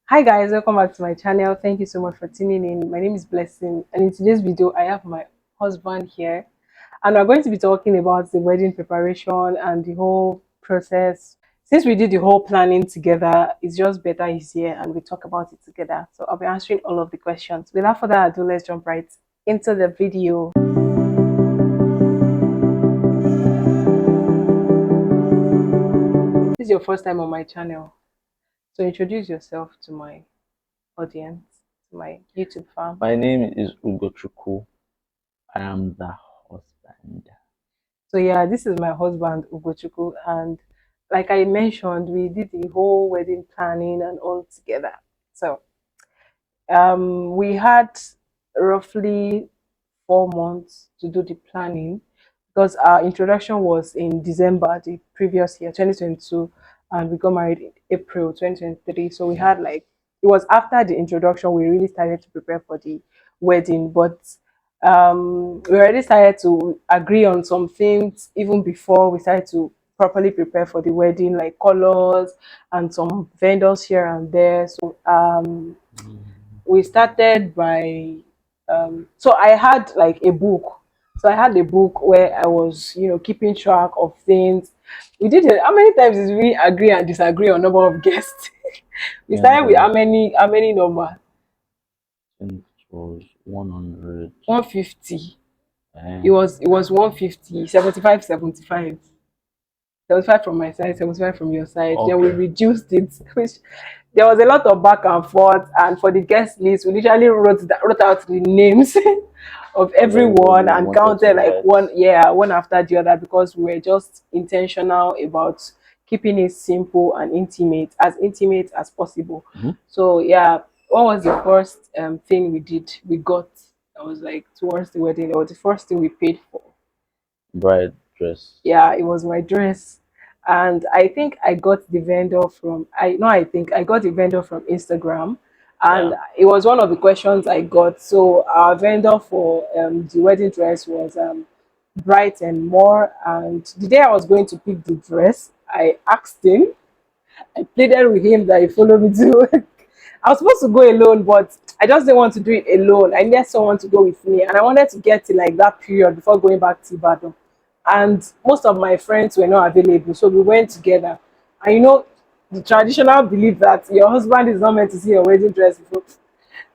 Hi guys, welcome back to my channel. Thank you so much for tuning in. My name is Blessing, and in today's video I have my husband here, and we're going to be talking about the wedding preparation and the whole process. Since we did the whole planning together, it's just better he's here and we talk about it together. So I'll be answering all of the questions. Without further ado, let's jump right into the video. This is your first time on my channel, so introduce yourself to my audience, to my YouTube fam. My name is Ugochukwu. I am the husband. So yeah, this is my husband Ugochukwu, and like I mentioned, we did the whole wedding planning and all together. So we had roughly 4 months to do the planning because our introduction was in December the previous year, 2022, and we got married in April 2023. So we had like, it was after the introduction we really started to prepare for the wedding, but we already started to agree on some things even before we started to properly prepare for the wedding, like colors and some vendors here and there. So we started by so I had like a book. So I had a book where I was, keeping track of things. We did it. How many times did we agree and disagree on number of guests? We Yeah, started with how many number? it was 100. 150. Eh, It was 150, 75, 75. 75 from my side, 75 from your side. Then we okay. reduced it, which there was a lot of back and forth. And for the guest list, we literally wrote out the names of Because everybody everyone and wanted to counted like write. one, yeah, one after the other, because we were just intentional about keeping it simple and intimate as possible. Mhm. So yeah, what was the first thing we did? We got, that was like towards the wedding, or the first thing we paid for. Bride dress. Yeah, it was my dress. And I think I got the vendor from I think I got the vendor from Instagram, and Yeah. it was one of the questions I got. So our vendor for the wedding dress was Bright and More. And the day I was going to pick the dress, I asked him, I pleaded with him that he follow me to I was supposed to go alone, but I just didn't want to do it alone. I needed someone to go with me, and I wanted to get to like that period before going back to Ibadan. And most of my friends were not available, so we went together. And the traditional belief that your husband is not meant to see your wedding dress before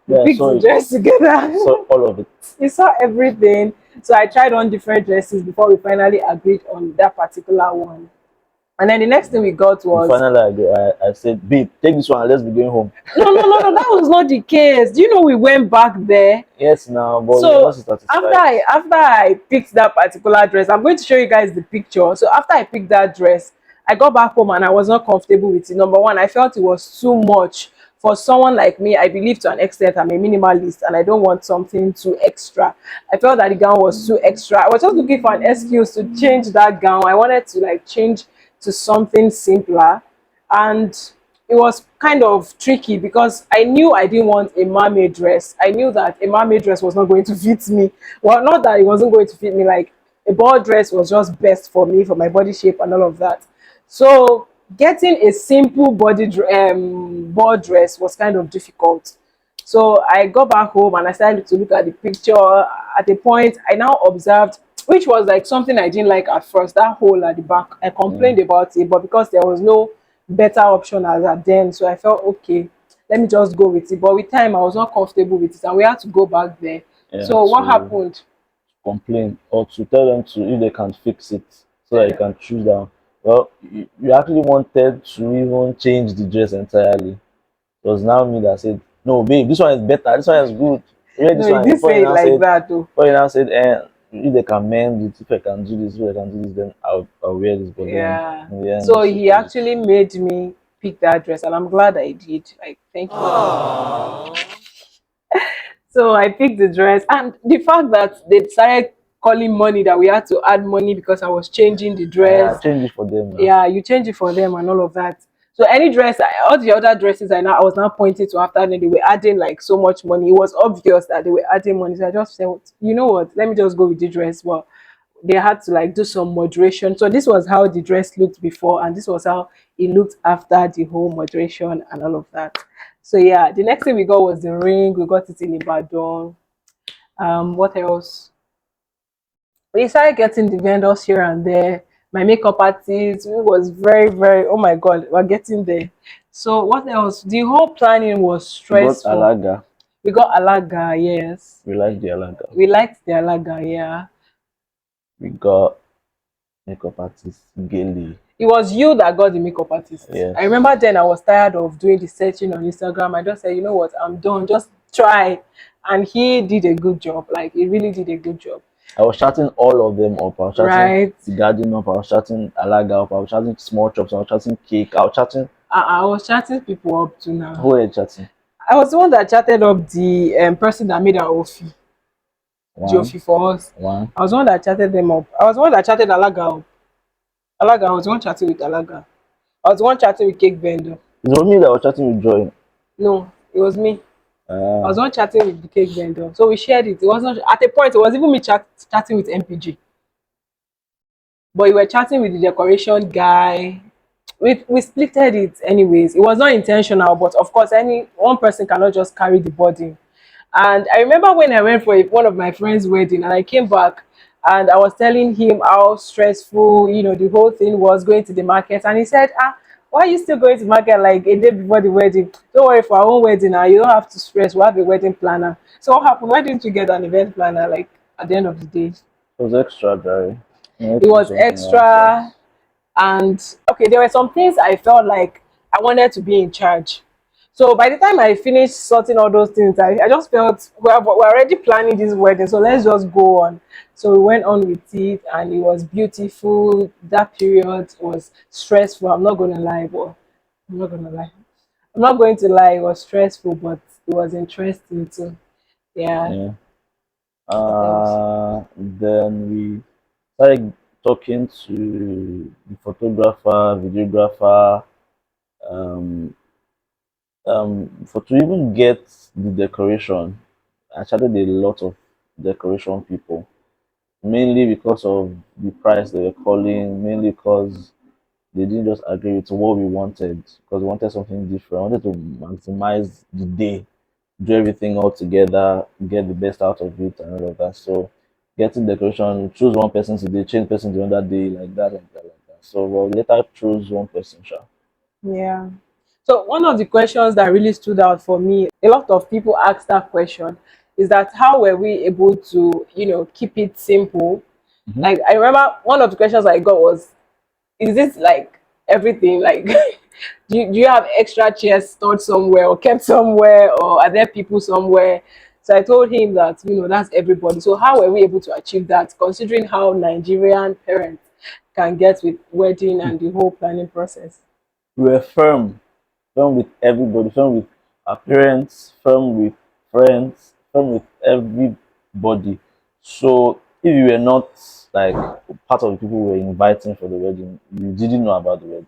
we Yeah, picked the so dress together. so all of it. He saw everything. So I tried on different dresses before we finally agreed on that particular one. And then the next thing we got We was, finally agree. I said, babe, take this one and let's be going home. no, that was not the case. Do you know we went back there? Yes, now, but we are not So after satisfied. I picked that particular dress, I'm going to show you guys the picture. So after I picked that dress, I got back home and I was not comfortable with it. Number one, I felt it was too much for someone like me. I believe to an extent I'm a minimalist and I don't want something too extra. I felt that the gown was too extra. I was just looking for an excuse to change that gown. I wanted to like change to something simpler, and it was kind of tricky because I knew I didn't want a mermaid dress. I knew that a mermaid dress was not going to fit me. Well, not that it wasn't going to fit me, like a ball dress was just best for me, for my body shape and all of that. So getting a simple ball dress was kind of difficult. So I got back home and I started to look at the picture. At a point, I now observed, which was like something I didn't like at first, that hole at the back. I Mm. complained about it, but because there was no better option as at then, so I felt okay, let me just go with it. But with time, I was not comfortable with it, and we had to go back there. Yeah, So what to happened? complain or to tell them to if they can fix it so that you Yeah. can choose that. Well, you actually wanted to even change the dress entirely. It was now me that said, "No, babe, this one is better. This one is good. Wear No, this he one." didn't say it like that though. Before you now said, if they can mend it, if I can do this, if I can do this, then I'll wear this. But then Yeah. in the end, So she he chose. actually made me pick that dress, and I'm glad I did. Like, thank you. So I picked the dress, and the fact that they started calling money, that we had to add money because I was changing the I dress. changed it for them now. Yeah, you change it for them and all of that. So any dress, all the other dresses I was now pointing to after, then they were adding like so much money. It was obvious that they were adding money. So I just said, you know what? Let me just go with the dress. Well, they had to like do some moderation. So this was how the dress looked before, and this was how it looked after the whole moderation and all of that. So yeah, the next thing we got was the ring. We got it in Ibadan. What else? We started getting the vendors here and there. My makeup artist who was very, very, oh my god, we're getting there. So what else? The whole planning was We got stressful. Alaga. We got Alaga, yes. We like the Alaga. We liked the Alaga, yeah. We got makeup artist Geli. It was you that got the makeup artist. I Yes. remember then I was tired of doing the searching on Instagram. I just said, you know what, I'm done. Just try. And he did a good job. Like he really did a good job. I was chatting all of them up. I was chatting Right. the garden up. I was chatting Alaga up. I was chatting small chops. I was chatting cake. I was chatting. I was chatting people up to now. Who were you chatting? I was the one that chatted up the person that made our Ofi, the One. Ofi for us. One. I was the one that chatted them up. I was the one that chatted Alaga up. Alaga, I was the one chatting with Alaga. I was the one chatting with Cake Vendor. It was me that was chatting with Joy. No, it was me. I was Ah. the one chatting with the cake vendor. So we shared it. It was not at a point, it was even me chatting with MPG. But you were chatting with the decoration guy. We splitted it anyways. It was not intentional, but of course, any one person cannot just carry the burden. And I remember when I went for one of my friends' wedding and I came back and I was telling him how stressful, the whole thing was going to the market. And he said, why are you still going to market like a day before the wedding? Don't worry, for our own wedding now, you don't have to stress. We'll have a wedding planner. So what happened? Why didn't you get an event planner like at the end of the day? It was extra, Gary. I need It to do was something around here. extra. And okay, there were some things I felt like I wanted to be in charge. So by the time I finished sorting all those things, I just felt we're already planning this wedding, so let's just go on. So we went on with it, and it was beautiful. That period was stressful. I'm not gonna lie, but I'm not gonna lie. I'm not going to lie. It was stressful, but it was interesting too. Yeah. Yeah. What else? Then we started talking to the photographer, videographer, um, for to even get the decoration. I chatted a lot of decoration people, mainly because of the price they were calling, mainly because they didn't just agree with what we wanted, because we wanted something different. I wanted to maximize the day, do everything all together, get the best out of it, and all of that. So, getting decoration, choose one person today, change person the other day, like that, like that, like that. So, we'll later choose one person, sure. Yeah. So one of the questions that really stood out for me, a lot of people ask that question, is that how were we able to, keep it simple? Mm-hmm. Like I remember one of the questions I got was, is this like everything? Like do you have extra chairs stored somewhere or kept somewhere, or are there people somewhere? So I told him that, that's everybody. So how were we able to achieve that, considering how Nigerian parents can get with wedding and the whole planning process? We were firm with everybody, firm with our parents, firm with friends, firm with everybody. So if you were not like part of the people we were inviting for the wedding, you didn't know about the wedding.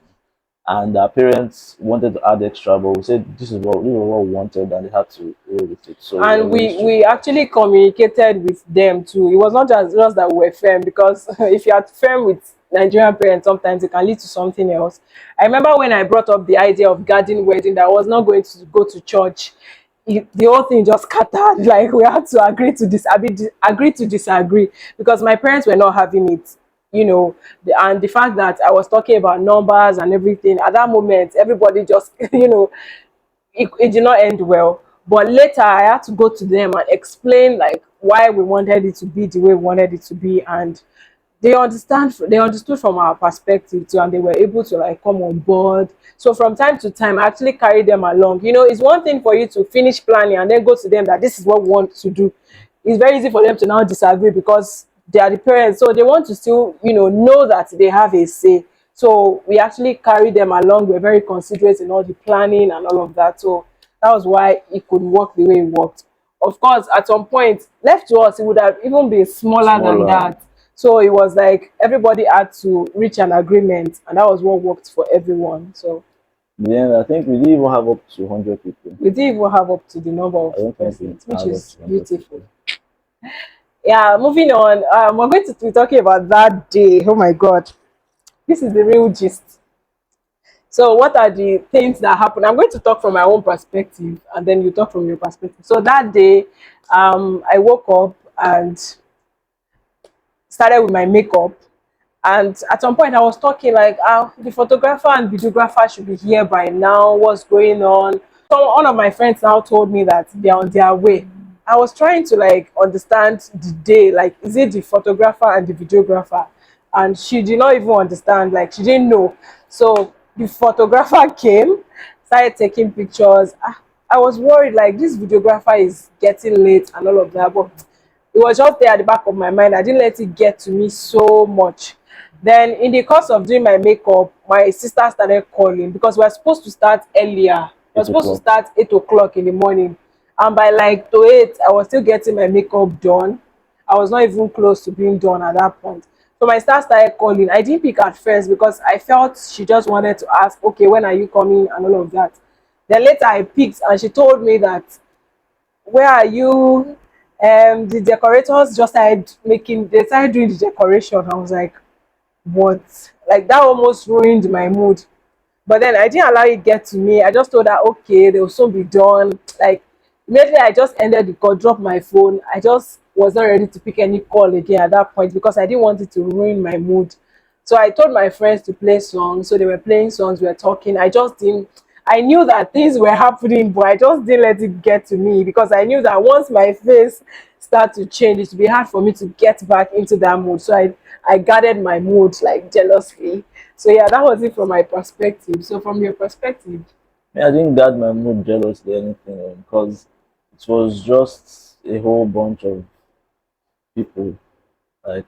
And our parents wanted to add extra, but we said this is what we wanted, and they had to roll with it. So we were And really we strict. actually communicated with them too. It was not just that we were firm, because if you are firm with Nigerian parents, sometimes it can lead to something else. I remember when I brought up the idea of garden wedding, that I was not going to go to church. The whole thing just scattered. Like we had to agree to disagree, because my parents were not having it. And the fact that I was talking about numbers and everything at that moment, everybody just it did not end well. But later I had to go to them and explain like why we wanted it to be the way we wanted it to be, and they understood from our perspective too, and they were able to like come on board. So from time to time I actually carry them along. It's one thing for you to finish planning and then go to them that this is what we want to do. It's very easy for them to now disagree, because they are the parents, so they want to still know that they have a say. So we actually carry them along. We're very considerate in all the planning and all of that. So that was why it could work the way it worked. Of course, at some point, left to us, it would have even been smaller than Smaller. that. So it was like everybody had to reach an agreement, and that was what worked for everyone. So Then I think we didn't even have up to 100 people. we didn't even have up to the number I of don't think we persons, which had up is to 100 beautiful. people. Yeah, moving on. We're going to be talking about that day. Oh my God, this is the real gist. So what are the things that happen? I'm going to talk from my own perspective and then you talk from your perspective. So that day, I woke up and started with my makeup. And at some point, I was talking like, the photographer and videographer should be here by now. What's going on? So one of my friends now told me that they're on their way. I was trying to like understand the day, like, is it the photographer and the videographer? And she did not even understand, like, she didn't know. So the photographer came, started taking pictures. I was worried, like, this videographer is getting late and all of that. But it was just there at the back of my mind. I didn't let it get to me so much. Then in the course of doing my makeup, my sister started calling because we were supposed to start earlier. We were Eight supposed to o'clock. start 8 o'clock in the morning. And by like to 8, I was still getting my makeup done. I was not even close to being done at that point. So my sister started calling. I didn't pick at first because I felt she just wanted to ask, okay, when are you coming and all of that. Then later I picked and she told me that, where are you? The decorators just they started doing the decoration. I was like, what? Like that almost ruined my mood. But then I didn't allow it get to me. I just told her, okay, they will soon be done. Like immediately I just ended the call, dropped my phone. I just was not ready to pick any call again at that point because I didn't want it to ruin my mood. So I told my friends to play songs. So they were playing songs, we were talking. I just didn't, I knew that things were happening, but I just didn't let it get to me because I knew that once my face start to change, it would be hard for me to get back into that mood. So I guarded my mood like jealously. So yeah, that was it from my perspective. So from your perspective, Yeah, I didn't guard my mood jealously or anything because it was just a whole bunch of people. Like,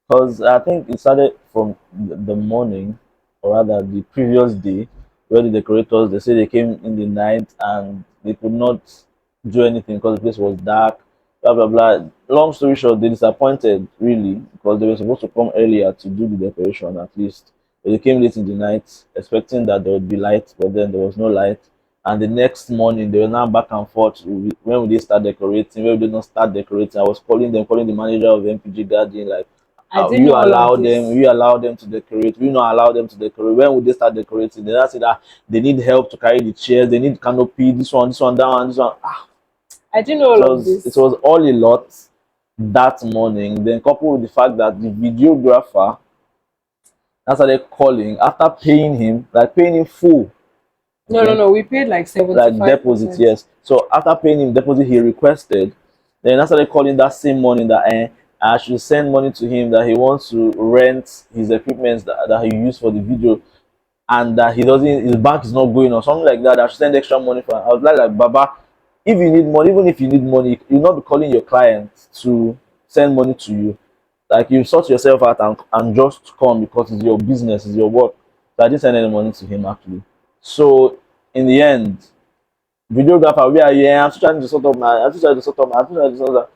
because I think it started from the morning, or rather the previous day, where the decorators they say they came in the night and they could not do anything because the place was dark. Blah blah blah. Long story short, they disappointed really because they were supposed to come earlier to do the decoration at least. But they came late in the night, expecting that there would be light, but then there was no light. And the next morning, they were now back and forth. When will they start decorating? When will they not start decorating? I was calling them, calling the manager of MPG Garden, like, I didn't you know all of allow them, this. you allow them to decorate, we not allow them to decorate. When would they start decorating? Then I said that they need help to carry the chairs, they need canopy, this one, that one, this one. I didn't know It all of was it this. was all a lot that morning. Then coupled with the fact that the videographer that's how they calling after paying him, like paying him full. No, no, Okay, no. We paid like like seventy-five deposit, percent. yes. So after paying him deposit, he requested. Then after they calling that same morning that I should send money to him that he wants to rent his equipment that he used for the video and that he doesn't his bank is not going or something like that. I should send extra money for. I was like Baba, if you need money, even if you need money, you'll not be calling your client to send money to you. Like you sort yourself out and just come because it's your business, it's your work. So I didn't send any money to him actually. So in the end, videographer, where are you? I'm still trying to sort of my I'm still trying to sort of my I'm still trying to sort of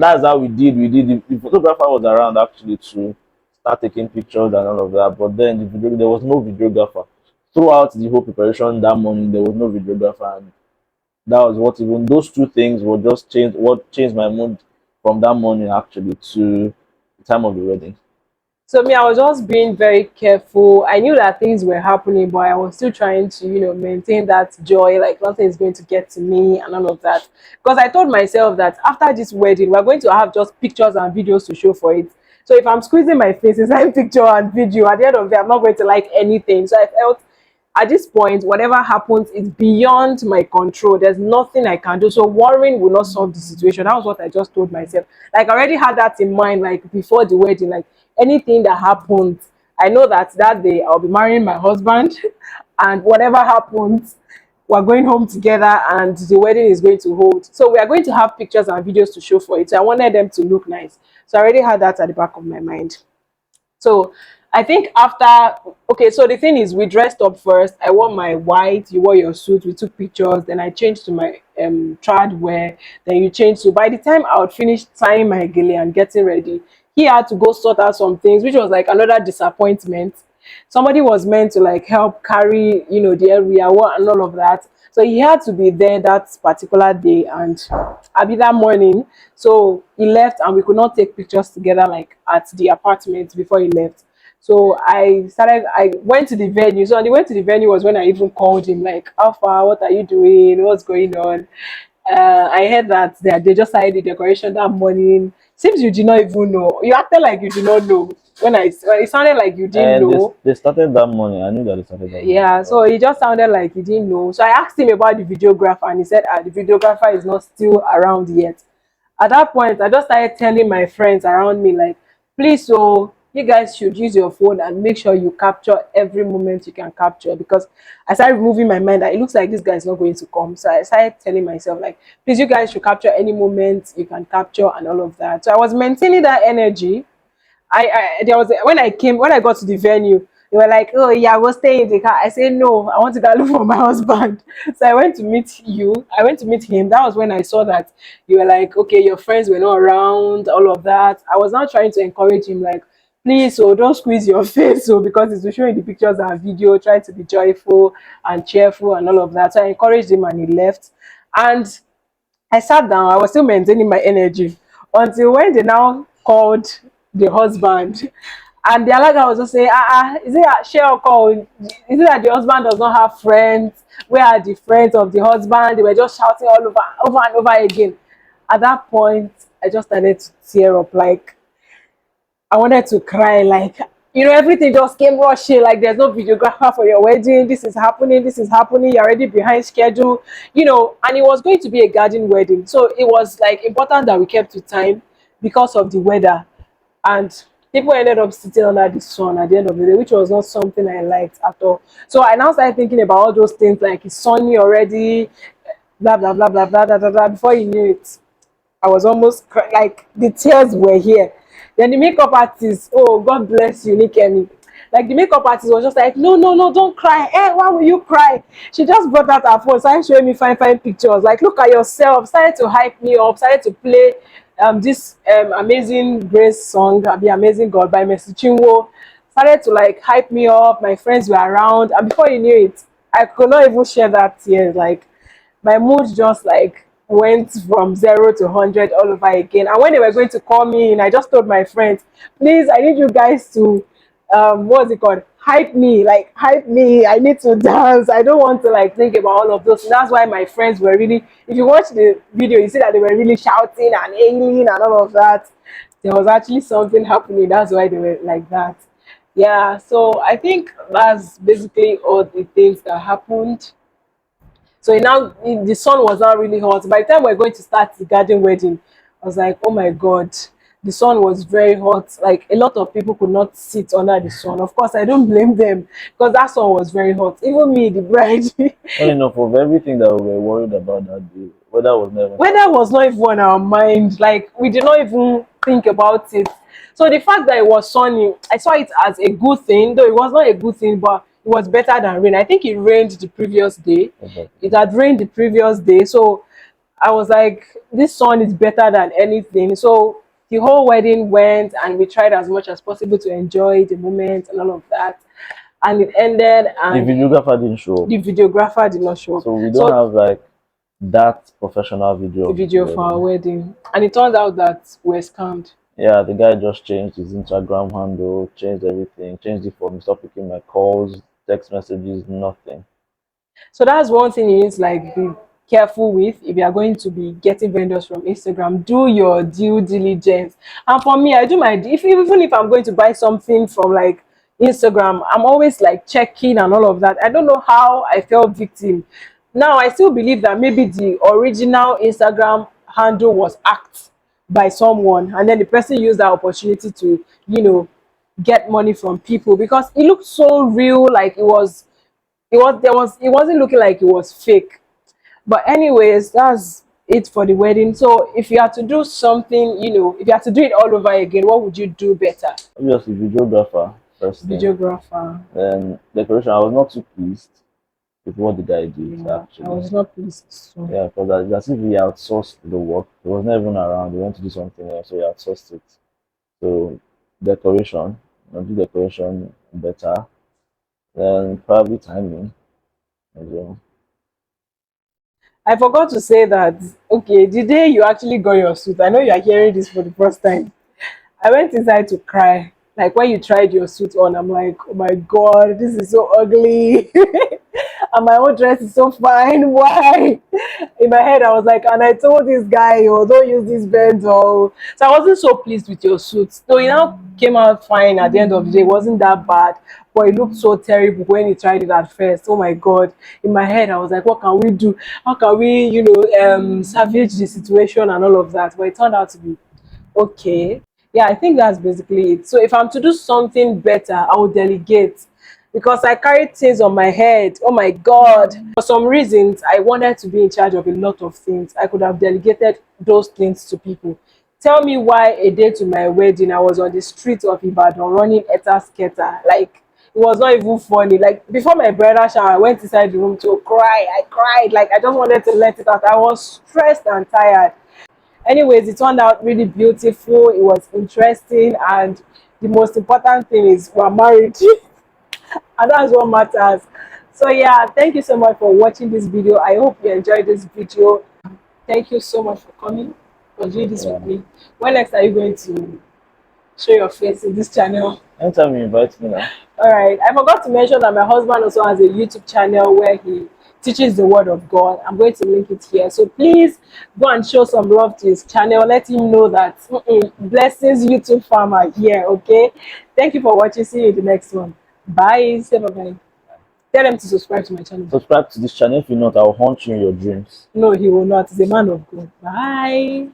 that's how we did. We did the photographer was around actually to start taking pictures and all of that. But then there was no videographer. Throughout the whole preparation that morning there was no videographer and that was what even those two things were just changed what changed my mood from that morning actually to the time of the wedding. So me, I was just being very careful. I knew that things were happening, but I was still trying to, maintain that joy, like nothing is going to get to me and all of that. Because I told myself that after this wedding, we're going to have just pictures and videos to show for it. So if I'm squeezing my face inside picture and video, at the end of the day, I'm not going to like anything. So I felt at this point, whatever happens is beyond my control. There's nothing I can do. So worrying will not solve the situation. That was what I just told myself. Like I already had that in mind, like before the wedding, like anything that happens, I know that that day I'll be marrying my husband, and whatever happens, we're going home together and the wedding is going to hold. So we are going to have pictures and videos to show for it. So I wanted them to look nice. So I already had that at the back of my mind. So I think after, okay, so the thing is, we dressed up first. I wore my white, you wore your suit, we took pictures, then I changed to my trad wear, then you changed to, by the time I would finish tying my gele and getting ready, he had to go sort out some things, which was like another disappointment. Somebody was meant to like help carry, the area and all of that. So he had to be there that particular day and I'll be that morning. So he left and we could not take pictures together like at the apartment before he left. So I went to the venue. So on the way to the venue was when I even called him, like, how far, what are you doing? What's going on? I heard that they just started the decoration that morning. Seems you did not even know. You acted like you did not know. When it sounded like you didn't And know. they started that morning. I knew that they started that morning. Yeah, so it just sounded like he didn't know. So I asked him about the videographer, and he said, the videographer is not still around yet. At that point, I just started telling my friends around me, like, please, so you guys should use your phone and make sure you capture every moment you can capture, because I started removing my mind that it looks like this guy is not going to come. So I started telling myself, like, please, you guys should capture any moment you can capture and all of that. So I was maintaining that energy. There was when I got to the venue, they were like, "Oh yeah, we'll stay in the car." I said, "No, I want to go look for my husband." So I went to meet you. I went to meet him. That was when I saw that you were like, "Okay, your friends were not around." All of that. I was now trying to encourage him, like, "Please, so don't squeeze your face, so because it's showing the pictures and video. Try to be joyful and cheerful and all of that." So I encouraged him, and he left. And I sat down, I was still maintaining my energy until when they now called the husband. And the other guy was just saying, is it a share call? Is it that the husband does not have friends? Where are the friends of the husband? They were just shouting all over and over again. At that point, I just started to tear up. Like, I wanted to cry, like, everything just came rushing, like there's no videographer for your wedding, this is happening, you're already behind schedule, and it was going to be a garden wedding. So it was like important that we kept to time because of the weather. And people ended up sitting under the sun at the end of the day, which was not something I liked at all. So I now started thinking about all those things, like it's sunny already, blah blah blah blah blah blah blah, blah. Before you knew it, I was almost like the tears were here. Then the makeup artist, oh God bless you, Nikemi. Like the makeup artist was just like, no, no, no, don't cry. Eh, why will you cry? She just brought out her phone, started showing me fine pictures. Like, look at yourself. Started to hype me up. Started to play this Amazing Grace song, the Amazing God by Messi Chinwo. Started to like hype me up. My friends were around, and before you knew it, I could not even share that tears. Like my mood just like went from 0 to 100 all over again. And when they were going to call me in, I just told my friends, please, I need you guys to what's it called? Hype me, like hype me. I need to dance. I don't want to like think about all of those. That's why my friends were really, if you watch the video, you see that they were really shouting and ailing and all of that. There was actually something happening. That's why they were like that. Yeah, so I think that's basically all the things that happened. So the sun was not really hot. By the time we're going to start the garden wedding, I was like, oh my God, the sun was very hot. Like a lot of people could not sit under the sun. Of course, I don't blame them because that sun was very hot. Even me, the bride, Funny enough, of everything that we were worried about that day, weather was never weather was not even on our mind. Like we did not even think about it. So the fact that it was sunny, I saw it as a good thing, though it was not a good thing, but it was better than rain. I think it rained the previous day. happened. It had rained the previous day. So I was like, this sun is better than anything. So the whole wedding went, and we tried as much as possible to enjoy the moment and all of that. And it ended, The and videographer didn't show up, the videographer did not show up. so we don't So have like that professional video the of the video for our wedding. wedding, and it turned out that we're scammed. Yeah, the guy just changed his Instagram handle, changed everything, changed it for me, stopped picking my calls, text messages, nothing. So that's one thing you need to like be careful with if you are going to be getting vendors from Instagram. Do your due diligence. And for me, I do my if even if I'm going to buy something from like Instagram, I'm always like checking and all of that. I don't know how I fell victim. Now I still believe that maybe the original Instagram handle was hacked by someone, and then the person used that opportunity to, get money from people because it looked so real, like it wasn't looking like it was fake. But anyways, that's it for the wedding. So if you had to do something, if you had to do it all over again, what would you do better? Obviously, videographer first thing, Videographer. then decoration. I was not too pleased with what the guy did Yeah, I actually. was not pleased. So Yeah, because as if he outsourced the work. He was not even around. He went to do something else, so he outsourced it. So decoration, do decoration better. Then probably timing as well. I forgot to say that. Okay, the day you actually got your suit, I know you are hearing this for the first time. I went inside to cry. Like when you tried your suit on, I'm like, oh my god, this is so ugly. And my own dress is so fine. Why? In my head, I was like, and I told this guy, oh, don't use this bend. Oh, so I wasn't so pleased with your suit. So it now came out fine at the end of the day. It wasn't that bad, but it looked so terrible when he tried it at first. Oh my god! In my head, I was like, what can we do? How can we, salvage the situation and all of that? But it turned out to be okay. Yeah, I think that's basically it. So if I'm to do something better, I will delegate because I carry things on my head. Oh my God. For some reasons, I wanted to be in charge of a lot of things. I could have delegated those things to people. Tell me why a day to my wedding, I was on the streets of Ibadan running eta skater. Like, it was not even funny. Like, before my bridal shower, I went inside the room to cry. I cried. Like, I just wanted to let it out. I was stressed and tired. Anyways, it turned out really beautiful. It was interesting, and the most important thing is we're married, and that's what matters. So yeah, thank you so much for watching this video. I hope you enjoyed this video. Thank you so much for coming for doing this Yeah. with me. When next are you going to show your face in this channel? Anytime you invite me now. All right. I forgot to mention that my husband also has a YouTube channel where he teaches the word of God. I'm going to link it here. So please go and show some love to his channel. Let him know that blessings YouTube farmer here. Okay. Thank you for watching. See you in the next one. Bye. Say bye bye. Tell them to subscribe to my channel. Subscribe to this channel. If you're not, I'll haunt you in your dreams. No, he will not. He's a man of God. Bye.